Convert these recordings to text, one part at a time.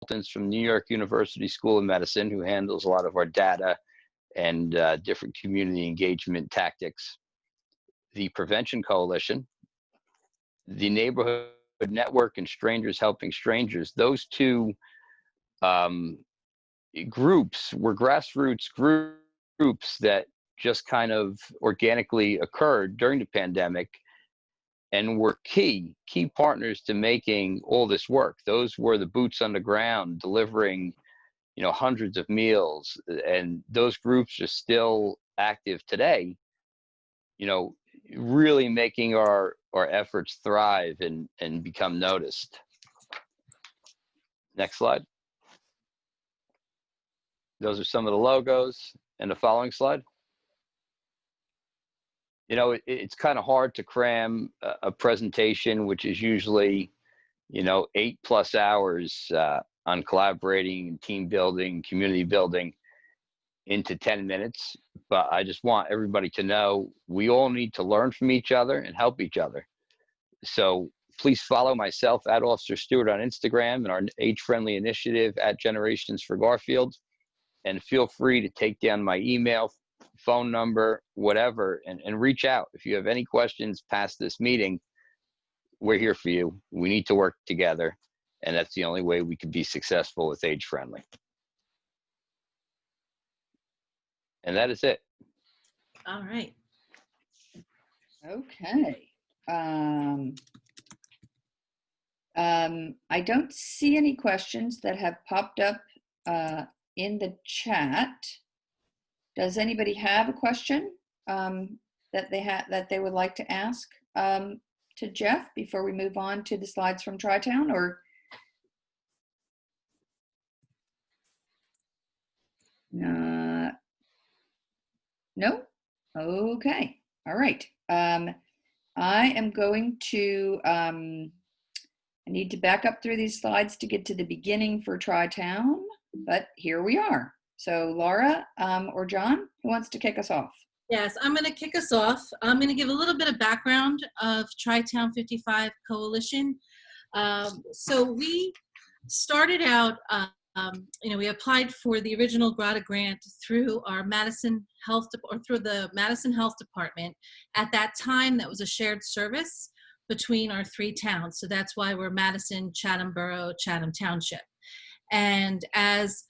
consultants from New York University School of Medicine, who handles a lot of our data and different community engagement tactics, the Prevention Coalition, the Neighborhood Network, and Strangers Helping Strangers. Those two groups were grassroots groups that just kind of organically occurred during the pandemic and were key partners to making all this work. Those were the boots on the ground delivering, hundreds of meals, and those groups are still active today, really making our efforts thrive and become noticed. Next slide. Those are some of the logos. And the following slide. It's kind of hard to cram a presentation, which is usually, 8+ hours on collaborating and team building, community building, into 10 minutes. But I just want everybody to know we all need to learn from each other and help each other. So please follow myself at Officer Stewart on Instagram and our age-friendly initiative at Generations for Garfield. And feel free to take down my email, phone number, whatever, and reach out. If you have any questions past this meeting, we're here for you. We need to work together, and that's the only way we can be successful with Age Friendly. And that is it. All right. Okay. I don't see any questions that have popped up in the chat. Does anybody have a question that they would like to ask to Jeff before we move on to the slides from Tri-Town? Or no? Okay. All right. I am going to I need to back up through these slides to get to the beginning for Tri-Town, but here we are. So Laura or John, who wants to kick us off? Yes, I'm going to kick us off. I'm going to give a little bit of background of Tri-Town 55 Coalition. So we started out, we applied for the original GRATA grant through our Madison Health, or through the Madison Health Department. At that time, that was a shared service between our 3 towns. So that's why we're Madison, Chatham Borough, Chatham Township. And as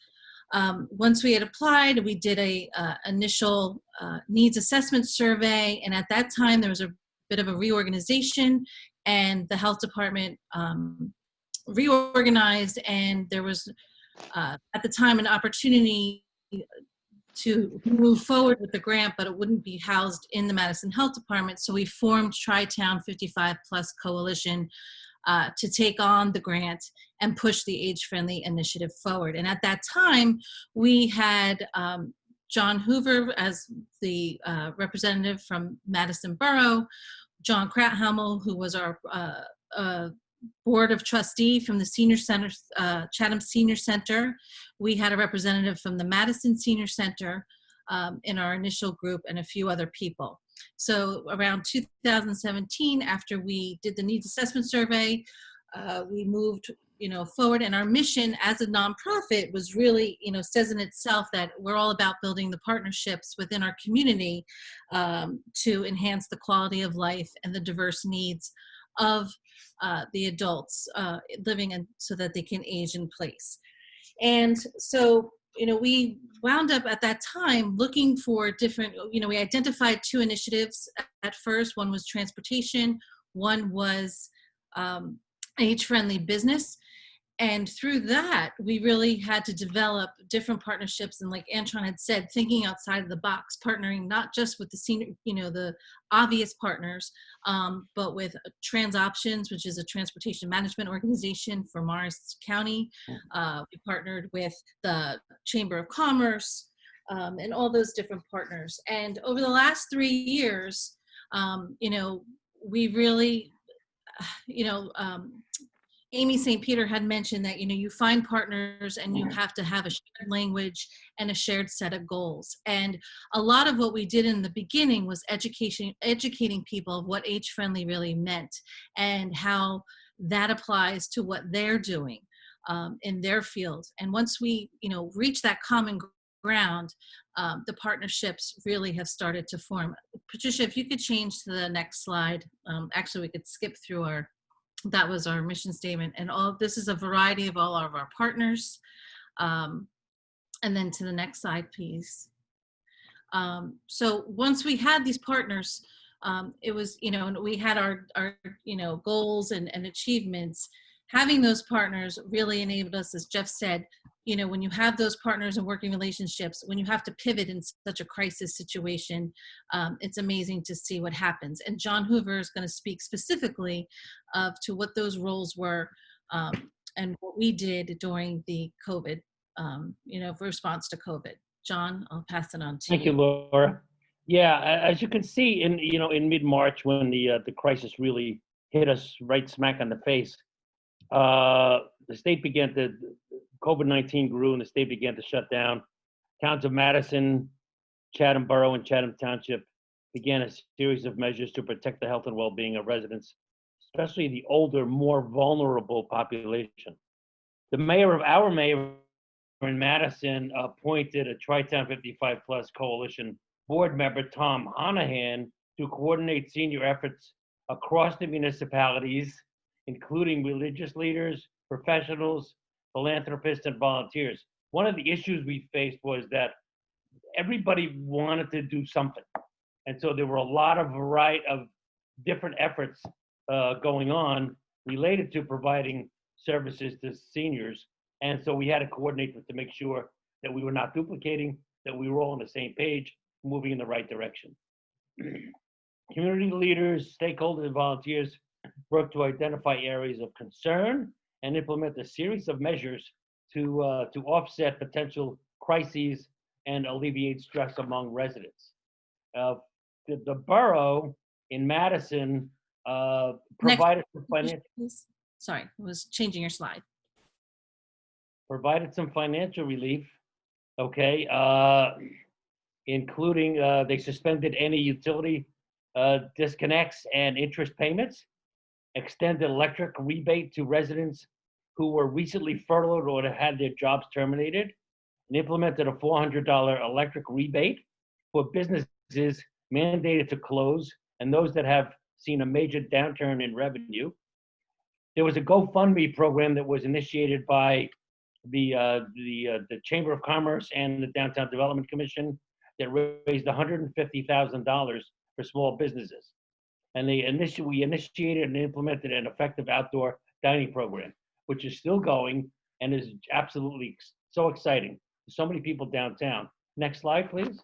once we had applied, we did a initial needs assessment survey, and at that time there was a bit of a reorganization, and the health department reorganized, and there was at the time an opportunity to move forward with the grant, but it wouldn't be housed in the Madison Health Department. So we formed Tri-Town 55 Plus Coalition to take on the grant and push the age-friendly initiative forward. And at that time, we had John Hoover as the representative from Madison Borough, John Krathamel, who was our board of trustee from the senior center, Chatham Senior Center. We had a representative from the Madison Senior Center in our initial group, and a few other people. So around 2017, after we did the needs assessment survey, we moved forward, and our mission as a nonprofit was really, says in itself that we're all about building the partnerships within our community to enhance the quality of life and the diverse needs of the adults living in, so that they can age in place. And so, we wound up at that time looking for different, we identified 2 initiatives at first. One was transportation, one was age-friendly business. And through that, we really had to develop different partnerships. And like Antron had said, thinking outside of the box, partnering not just with the senior, the obvious partners, but with Trans Options, which is a transportation management organization for Morris County. We partnered with the Chamber of Commerce and all those different partners. And over the last 3 years, we really, Amy St. Peter had mentioned that, you find partners and you have to have a shared language and a shared set of goals. And a lot of what we did in the beginning was educating people of what age-friendly really meant and how that applies to what they're doing. in their field. And once we, reach that common ground, the partnerships really have started to form. Patricia, if you could change to the next slide. Actually, we could skip through that was our mission statement. And this is a variety of all of our partners. And then to the next slide, please. So once we had these partners, it was, and we had our goals and achievements. Having those partners really enabled us, as Jeff said, when you have those partners and working relationships, when you have to pivot in such a crisis situation, it's amazing to see what happens. And John Hoover is going to speak specifically to what those roles were and what we did during the COVID, response to COVID. John, I'll pass it on to you. Thank you, Laura. Yeah, as you can see, in mid-March, when the crisis really hit us right smack on the face, the state began to, COVID-19 grew and the state began to shut down. Towns of Madison, Chatham Borough, and Chatham Township began a series of measures to protect the health and well-being of residents, especially the older, more vulnerable population. Our mayor in Madison appointed a Tri-Town 55 Plus coalition board member, Tom Honahan, to coordinate senior efforts across the municipalities, including religious leaders, professionals, philanthropists, and volunteers. One of the issues we faced was that everybody wanted to do something. And so there were a lot of variety of different efforts going on related to providing services to seniors. And so we had to coordinate to make sure that we were not duplicating, that we were all on the same page, moving in the right direction. Community leaders, stakeholders, and volunteers worked to identify areas of concern and implement a series of measures to offset potential crises and alleviate stress among residents. The borough in Madison provided some financial. Sorry, I was changing your slide. Provided some financial relief, okay, including they suspended any utility disconnects and interest payments, extended electric rebate to residents who were recently furloughed or had their jobs terminated, and implemented a $400 electric rebate for businesses mandated to close and those that have seen a major downturn in revenue. There was a GoFundMe program that was initiated by the Chamber of Commerce and the Downtown Development Commission that raised $150,000 for small businesses. And we initiated and implemented an effective outdoor dining program, which is still going and is absolutely so exciting. So many people downtown. Next slide, please.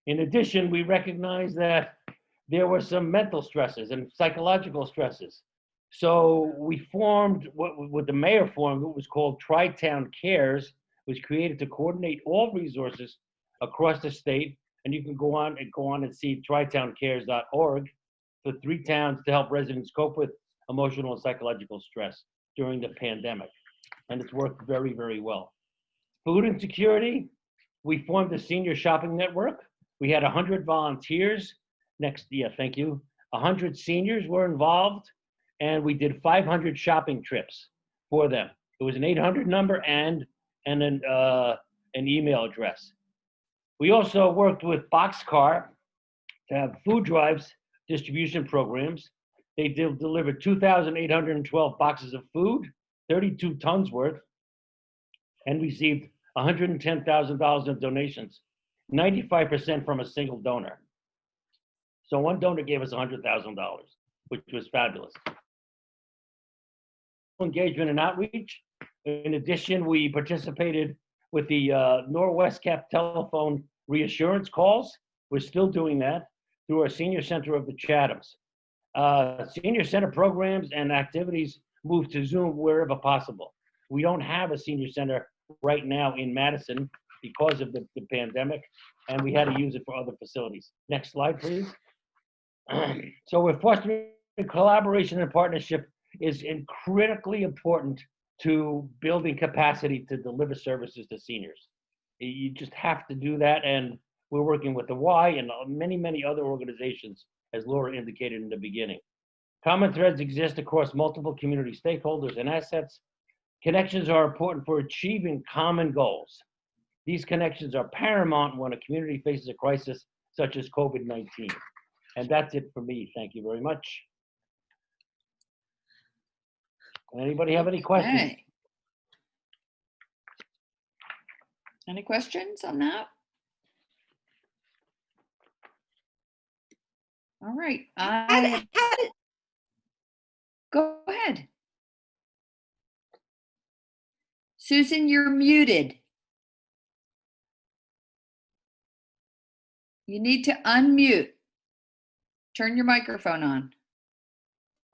In addition, we recognize that there were some mental stresses and psychological stresses. So we formed what the mayor formed, what was called Tri-Town Cares, was created to coordinate all resources across the state. And you can go on and see tritowncares.org for 3 towns to help residents cope with emotional and psychological stress during the pandemic. And it's worked very, very well. Food insecurity, we formed a senior shopping network. We had 100 volunteers. Thank you. 100 seniors were involved, and we did 500 shopping trips for them. It was an 800 number and an email address. We also worked with Boxcar to have food drives distribution programs. They delivered 2,812 boxes of food, 32 tons worth, and received $110,000 in donations, 95% from a single donor. So one donor gave us $100,000, which was fabulous. Engagement and outreach. In addition, we participated with the Norwest Cap telephone reassurance calls. We're still doing that through our senior center of the Chathams. Senior center programs and activities move to Zoom wherever possible. We don't have a senior center right now in Madison because of the pandemic, and we had to use it for other facilities. Next slide, please. So we're fostering collaboration and partnership is critically important to building capacity to deliver services to seniors. You just have to do that, and we're working with the Y and many, many other organizations, as Laura indicated in the beginning. Common threads exist across multiple community stakeholders and assets, Connections are important for achieving common goals. These connections are paramount when a community faces a crisis such as COVID-19. And that's it for me. Thank you very much. Anybody have any questions? Okay. Any questions on that? All right. Go ahead. Susan, you're muted. You need to unmute. Turn your microphone on.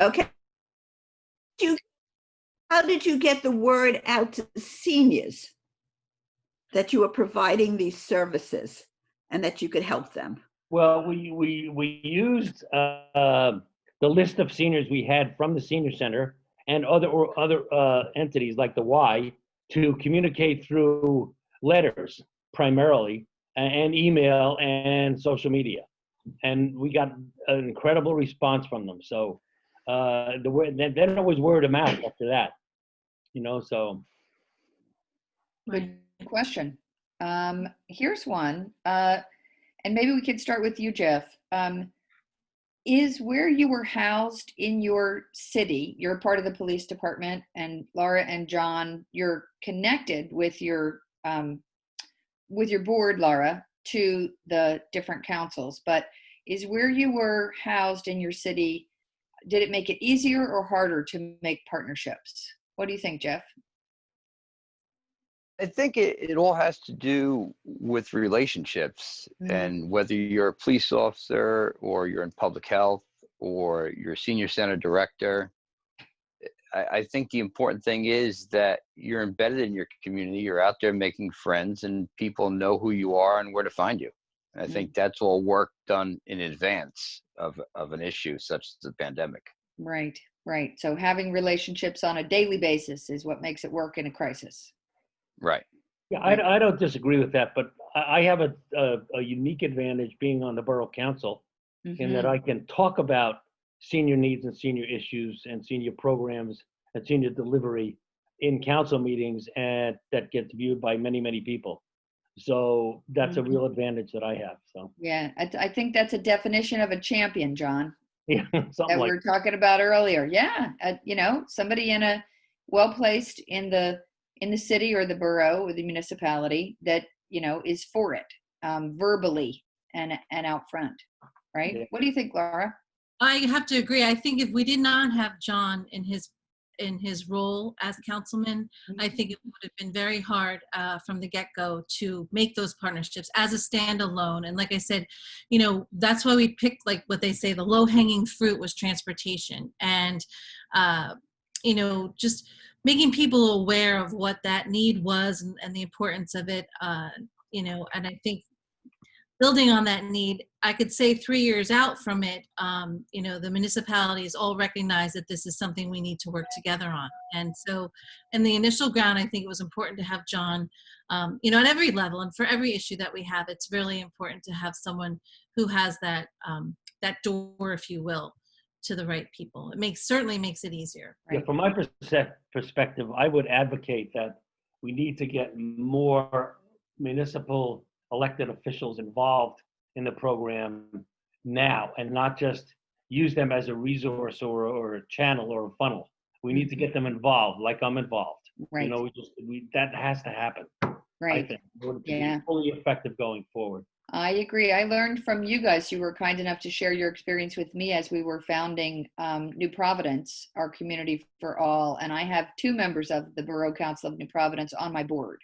Okay. How did you get the word out to seniors that you were providing these services and that you could help them? Well, we used the list of seniors we had from the senior center and other entities like the Y to communicate through letters primarily and email and social media, and we got an incredible response from them. So then it was word of mouth after that, So Good question. Here's one, and maybe we could start with you, Jeff. Is where you were housed in your city, you're a part of the police department, and Laura and John, you're connected with your board, Laura, to the different councils, but is where you were housed in your city, did it make it easier or harder to make partnerships? What do you think, Jeff? I think it all has to do with relationships, and whether you're a police officer or you're in public health or you're a senior center director. I think the important thing is that you're embedded in your community, you're out there making friends, and people know who you are and where to find you. And I think that's all work done in advance of an issue such as the pandemic. Right. So having relationships on a daily basis is what makes it work in a crisis. Right. Yeah, I don't disagree with that, but I have a unique advantage being on the borough council in that I can talk about senior needs and senior issues and senior programs and senior delivery in council meetings, and that gets viewed by many, many people. So that's a real advantage that I have. So yeah, I think that's a definition of a champion, John. Yeah, that we were talking about earlier. Yeah, somebody well-placed in the city or the borough or the municipality that is for it, verbally and out front, right? Yeah. What do you think, Laura? I have to agree. I think if we did not have John in his role as councilman, I think it would have been very hard from the get-go to make those partnerships as a standalone. And like I said, that's why we picked, like what they say, the low-hanging fruit was transportation, and just making people aware of what that need was and the importance of it. And I think building on that need, I could say 3 years out from it, the municipalities all recognize that this is something we need to work together on. And so in the initial ground, I think it was important to have John, at every level and for every issue that we have, it's really important to have someone who has that door, if you will, to the right people. It certainly makes it easier. Right? Yeah, from my perspective, I would advocate that we need to get more municipal elected officials involved in the program now, and not just use them as a resource or a channel or a funnel. We need to get them involved, like I'm involved. Right. That has to happen. Right. I think it would be fully effective going forward. I agree. I learned from you guys. You were kind enough to share your experience with me as we were founding New Providence, our community for all. And I have 2 members of the Borough Council of New Providence on my board.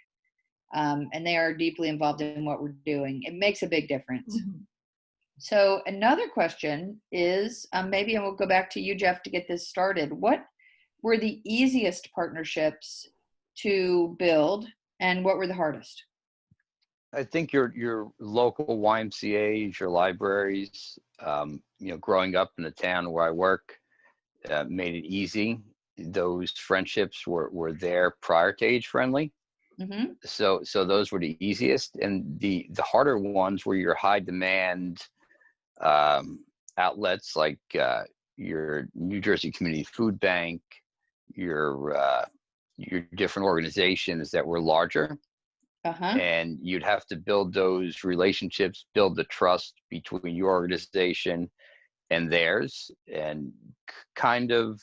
And they are deeply involved in what we're doing. It makes a big difference. Mm-hmm. So another question is, maybe, and we'll go back to you, Jeff, to get this started. What were the easiest partnerships to build, and what were the hardest? I think your local YMCAs, your libraries, growing up in the town where I work, made it easy. Those friendships were there prior to Age Friendly. Mm-hmm. So those were the easiest, and the harder ones were your high demand outlets like your New Jersey Community Food Bank, your your different organizations that were larger, Uh-huh. and you'd have to build those relationships, build the trust between your organization and theirs, and kind of,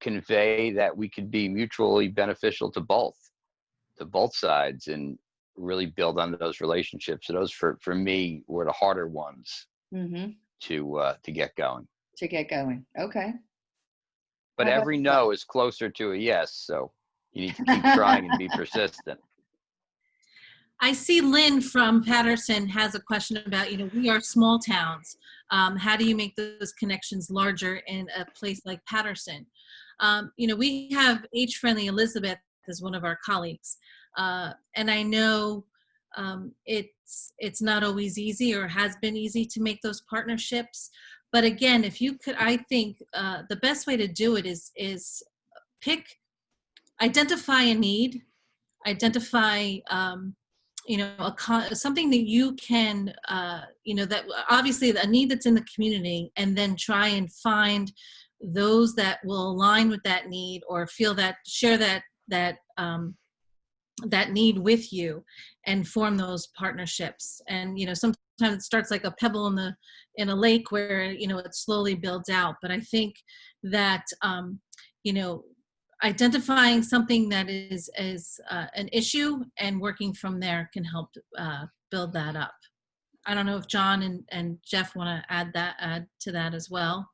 convey that we could be mutually beneficial to both sides, and really build on those relationships. So those, for me, were the harder ones Mm-hmm. to get going. To get going. Okay. But How about every you? no is closer to a yes, so you need to keep trying and be persistent. I see Lynn from Patterson has a question about, we are small towns. How do you make those connections larger in a place like Patterson? We have age-friendly Elizabeth as one of our colleagues. And I know it's not always easy, or has been easy, to make those partnerships. But again, if you could, I think the best way to do it is identify a need, identify something that you can, that obviously a need that's in the community, and then try and find those that will align with that need, or share that need with you, and form those partnerships. And sometimes it starts like a pebble in a lake, where it slowly builds out. But I think that identifying something that is an issue and working from there can help build that up. I don't know if John and Jeff want to add to that as well.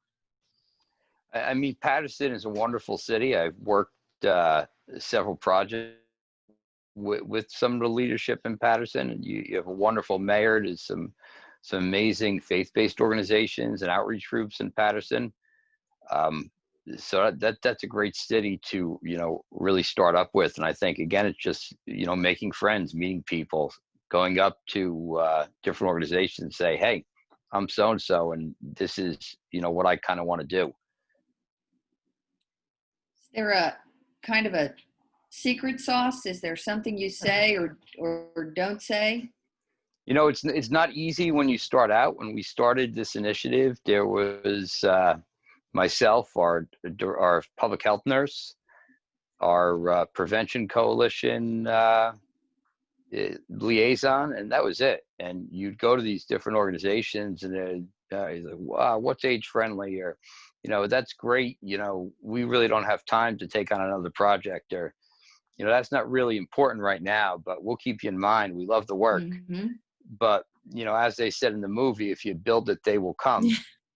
I mean, Patterson is a wonderful city. I've worked several projects with some of the leadership in Patterson, and you have a wonderful mayor. There's some amazing faith-based organizations and outreach groups in Patterson. So that's a great city to really start up with. And I think, again, it's just making friends, meeting people, going up to different organizations and say, hey, I'm so and so, and this is what I kind of want to do. Is there a kind of a secret sauce? Is there something you say or don't say? It's not easy when you start out. When we started this initiative, there was myself, our public health nurse, our prevention coalition liaison, and that was it. And you'd go to these different organizations, and he's like, wow, what's age friendly? Or, that's great. We really don't have time to take on another project, or, that's not really important right now, but we'll keep you in mind. We love the work. Mm-hmm. But, as they said in the movie, if you build it, they will come.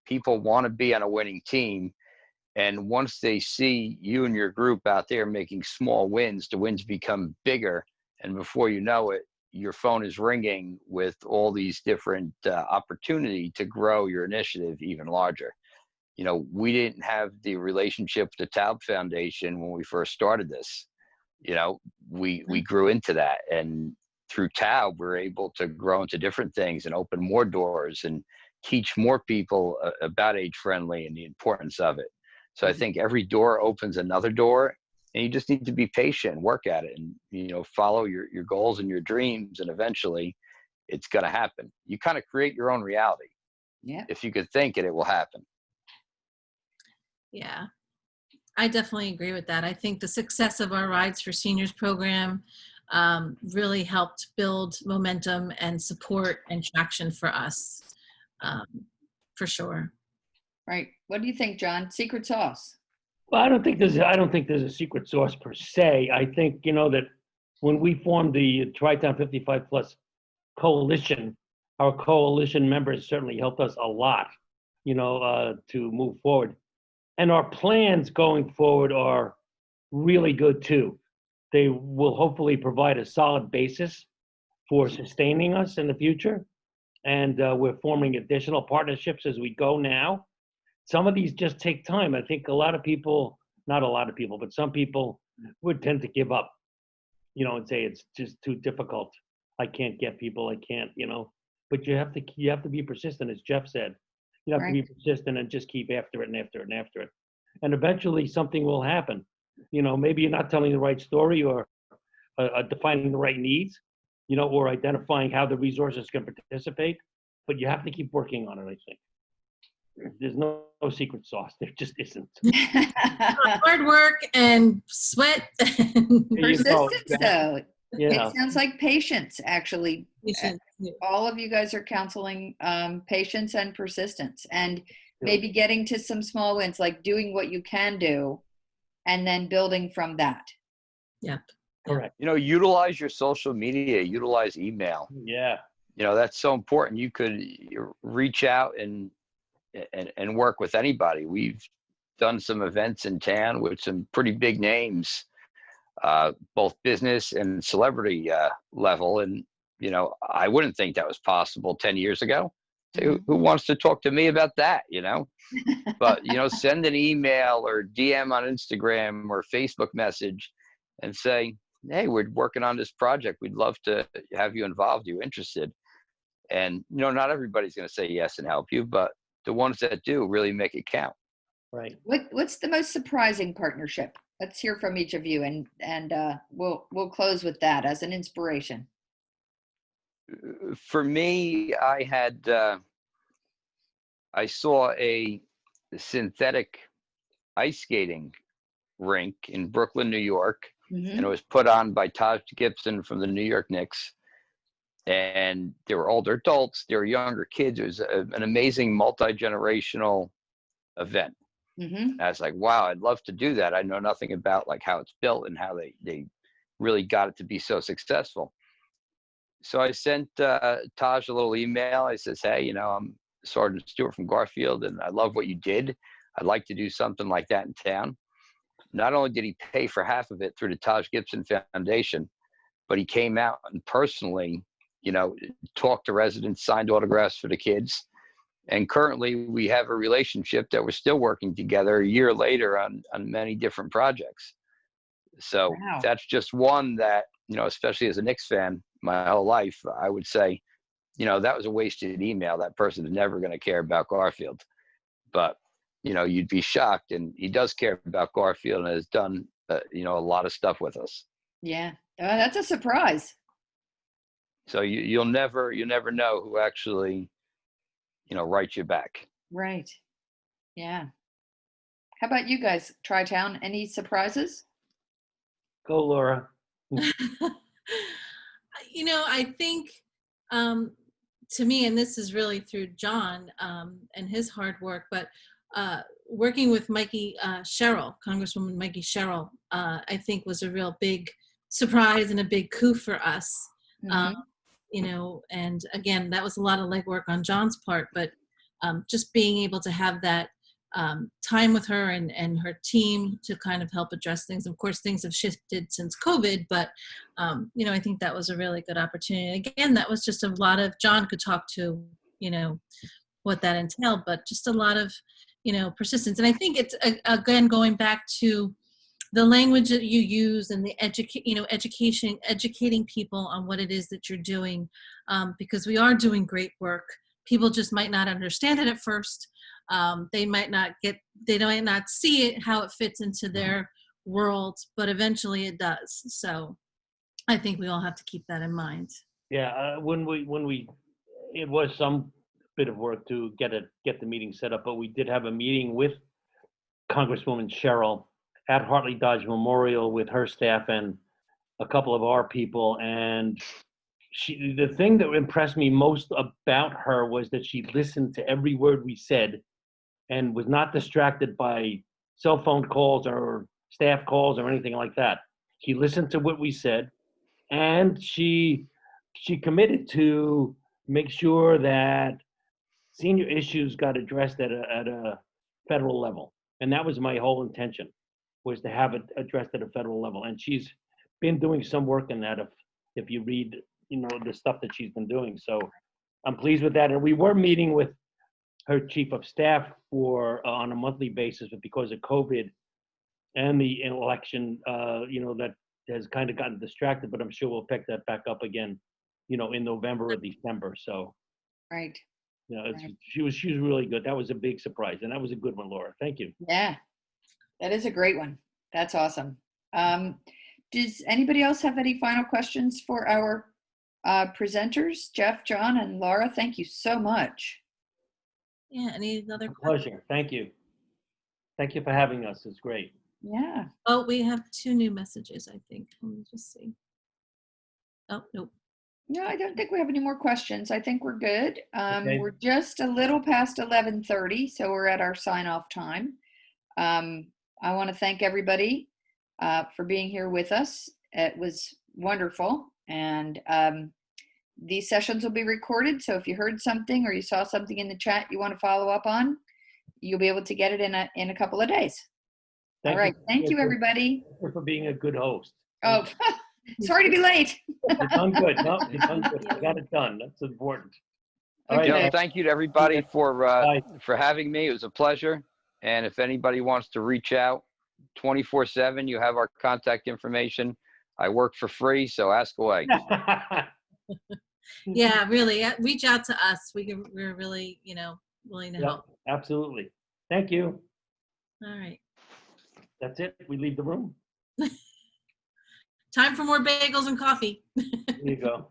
People want to be on a winning team. And once they see you and your group out there making small wins, the wins become bigger. And before you know it, your phone is ringing with all these different opportunity to grow your initiative even larger. We didn't have the relationship with the Taub Foundation when we first started this. We grew into that. And through Taub, we're able to grow into different things and open more doors and teach more people about age friendly and the importance of it. So I think every door opens another door, and you just need to be patient, work at it, and follow your goals and your dreams, and eventually it's going to happen. You kind of create your own reality. Yeah. If you could think it will happen. Yeah, I definitely agree with that. I think the success of our Rides for Seniors program really helped build momentum and support and traction for us, for sure. Right. What do you think, John? Secret sauce? Well, I don't think there's a secret sauce per se. I think, that when we formed the Tri-Town 55 Plus coalition, our coalition members certainly helped us a lot, to move forward. And our plans going forward are really good too. They will hopefully provide a solid basis for sustaining us in the future. And we're forming additional partnerships as we go now. Some of these just take time. I think not a lot of people, but some people would tend to give up, and say it's just too difficult. I can't get people. I can't, but you have to be persistent, as Jeff said. You have to be persistent and just keep after it and after it and after it. And eventually something will happen. Maybe you're not telling the right story, or defining the right needs, or identifying how the resources can participate, but you have to keep working on it, I think. there's no secret sauce. There just isn't. Hard work and sweat. And There you go. Persistence, though. Yeah. It sounds like patience, actually. patience. All of you guys are counseling patience and persistence, and Yeah. maybe getting to some small wins, like doing what you can do and then building from that. Yep. Correct. Utilize your social media, utilize email. Yeah. That's so important. You could reach out and work with anybody. We've done some events in town with some pretty big names, both business and celebrity level. And, I wouldn't think that was possible 10 years ago. Who wants to talk to me about that, But, send an email or DM on Instagram or Facebook message and say, hey, we're working on this project. We'd love to have you involved. You interested? And, not everybody's going to say yes and help you, but the ones that do really make it count. Right. What's the most surprising partnership? Let's hear from each of you, and we'll close with that as an inspiration. For me, I saw a synthetic ice skating rink in Brooklyn, New York, and it was put on by Taj Gibson from the New York Knicks. And there were older adults, there were younger kids. It was an amazing multi-generational event. I was like, wow, I'd love to do that. I know nothing about like how it's built and how they really got it to be so successful. So I sent Taj a little email. I says, hey, I'm Sergeant Stewart from Garfield, and I love what you did. I'd like to do something like that in town. Not only did he pay for half of it through the Taj Gibson Foundation, but he came out and personally, talked to residents, signed autographs for the kids. And currently we have a relationship that we're still working together a year later on many different projects. So Wow. That's just one that, especially as a Knicks fan my whole life, I would say, that was a wasted email. That person is never going to care about Garfield. But, you'd be shocked. And he does care about Garfield and has done, a lot of stuff with us. Yeah. That's a surprise. So you'll never know who actually, writes you back. Right. Yeah. How about you guys, Tri-Town? Any surprises? Go, Laura. I think to me, and this is really through John and his hard work, but working with Mikey Sherrill, Congresswoman Mikey Sherrill, I think was a real big surprise and a big coup for us. And again, that was a lot of legwork on John's part, but just being able to have that time with her and her team to kind of help address things. Of course, things have shifted since COVID, but I think that was a really good opportunity. Again, that was just a lot of, John could talk to, what that entailed, but just a lot of, persistence. And I think it's, again, going back to the language that you use and the educating people on what it is that you're doing, because we are doing great work. People just might not understand it at first. They might not see it, how it fits into their world, but eventually it does. So I think we all have to keep that in mind. Yeah, it was some bit of work to get the meeting set up, but we did have a meeting with Congresswoman Sherrill at Hartley Dodge Memorial with her staff and a couple of our people. And the thing that impressed me most about her was that she listened to every word we said and was not distracted by cell phone calls or staff calls or anything like that. She listened to what we said, and she committed to make sure that senior issues got addressed at a federal level. And that was my whole intention, was to have it addressed at a federal level. And she's been doing some work in that if you read, the stuff that she's been doing. So I'm pleased with that. And we were meeting with her chief of staff on a monthly basis, but because of COVID and the election, that has kind of gotten distracted, but I'm sure we'll pick that back up again, in November or December. So, Right. She was really good. That was a big surprise, and that was a good one, Laura. Thank you. Yeah, that is a great one. That's awesome. Does anybody else have any final questions for our presenters? Jeff, John, and Laura, thank you so much. Yeah, any other A questions? pleasure. Thank you. Thank you for having us. It's great. Yeah. Oh, we have 2 new messages, I think. Let me just see. Oh, nope. No, I don't think we have any more questions. I think we're good. Okay. We're just a little past 11:30, so we're at our sign-off time. I want to thank everybody for being here with us. It was wonderful, and these sessions will be recorded. So if you heard something or you saw something in the chat you want to follow up on, you'll be able to get it in a couple of days. All right. Thank you, everybody. Thank you for being a good host. Oh, sorry to be late. You've done good. No, you've done good. You got it done. That's important. All right. Okay. Yeah, thank you to everybody Bye. for having me. It was a pleasure. And if anybody wants to reach out 24/7, you have our contact information. I work for free, so ask away. Yeah, really, reach out to us. We're really, willing to Yep, help. absolutely. Thank you. All right. That's it. We leave the room. Time for more bagels and coffee. There you go.